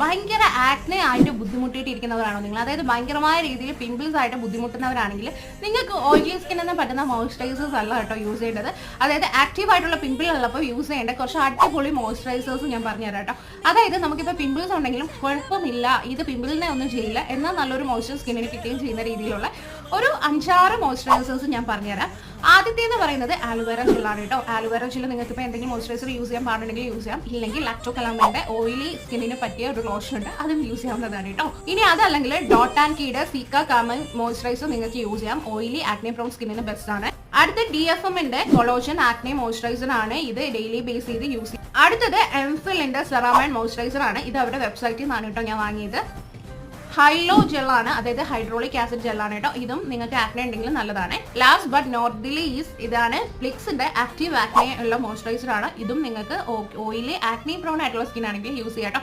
ഭയങ്കര ആക്നെ ആയിട്ട് ബുദ്ധിമുട്ടിയിട്ടിരിക്കുന്നവരാണോ നിങ്ങൾ, അതായത് ഭയങ്കരമായ രീതിയിൽ പിമ്പിൾസ് ആയിട്ട് ബുദ്ധിമുട്ടുന്നവരാണെങ്കിൽ നിങ്ങൾക്ക് ഓയിലി സ്കിന്നിന് പറ്റുന്ന മോയ്സ്ചറൈസേഴ്സ് അല്ല കേട്ടോ യൂസ് ചെയ്യേണ്ടത്. അതായത് ആക്റ്റീവ് ആയിട്ടുള്ള പിമ്പിൾ ഉള്ളപ്പോൾ യൂസ് ചെയ്യേണ്ട കുറച്ച് അടിപൊളി മോയ്സ്ചറൈസേഴ്സ് ഞാൻ പറഞ്ഞുതരാം കേട്ടോ. അതായത് നമുക്കിപ്പോൾ പിമ്പിൾസ് ഉണ്ടെങ്കിലും കുഴപ്പമില്ല, ഇത് പിമ്പിളിനെ ഒന്നും ചെയ്യില്ല, എന്നാൽ നല്ലൊരു മോയ്സ്ചർ സ്കിന്നിന് കിട്ടുകയും ചെയ്യുന്ന രീതിയിലുള്ള ഒരു 5-6 മോയ്സ്ചറൈസേഴ്സ് ഞാൻ പറഞ്ഞുതരാം. ആദ്യത്തേന്ന് പറയുന്നത് ആലുവേറ ജെല്ലാണ് കേട്ടോ. ആലുവേറ ജെല്ല് നിങ്ങൾക്ക് ഇപ്പോൾ എന്തെങ്കിലും മോയ്സ്ചറൈസർ യൂസ് ചെയ്യാൻ പാടുണ്ടെങ്കിൽ യൂസ് ചെയ്യാം, ഇല്ലെങ്കിൽ ലാക്ടോകലാമിന്റെ ഓയിലി സ്കിന്നിന് പറ്റിയ ഒരു ലോഷൻ ഉണ്ട്, അതും യൂസ് ചെയ്യാവുന്നതാണ് കേട്ടോ. ഇനി അതല്ലെങ്കിൽ ഡോട്ട് ആൻഡ് കീയുടെ സീക്ക കാമൻ മോയ്സ്ചറൈസർ നിങ്ങൾക്ക് യൂസ് ചെയ്യാം, ഓയിലി ആക്നെ പ്രോൺ സ്കിന്നിന് ബെസ്റ്റ് ആണ്. അടുത്ത DFMന്റെ കൊളോജൻ ആക്നെ മോയ്സ്ചറൈസർ ആണ്, ഇത് ഡെയിലി ബേസ് ചെയ്ത് യൂസ് ചെയ്യും. അടുത്തത് എംഫിലിന്റെ സെറാമൈൻ മോയ്സ്ചറൈസർ ആണ്, ഇത് അവരുടെ വെബ്സൈറ്റിൽ നിന്നാണ് കേട്ടോ ഞാൻ വാങ്ങിയത്. ഹൈലോ ജെല്ലാണ്, അതായത് ഹൈഡ്രോളിക് ആസിഡ് ജെല്ലാണ് കേട്ടോ, ഇതും നിങ്ങൾക്ക് ആക്നെ ഉണ്ടെങ്കിൽ നല്ലതാണ്. Last but not the least ഇതാണ് ഫ്ലിക്സിന്റെ ആക്റ്റീവ് ആക്നെ ഉള്ള മോയ്സ്ചറൈസർ ആണ്, ഇതും നിങ്ങൾക്ക് ഓയിലി ആക്നെ പ്രോൺ ആയിട്ടുള്ള സ്കിൻ ആണെങ്കിൽ യൂസ് ചെയ്യാം കേട്ടോ.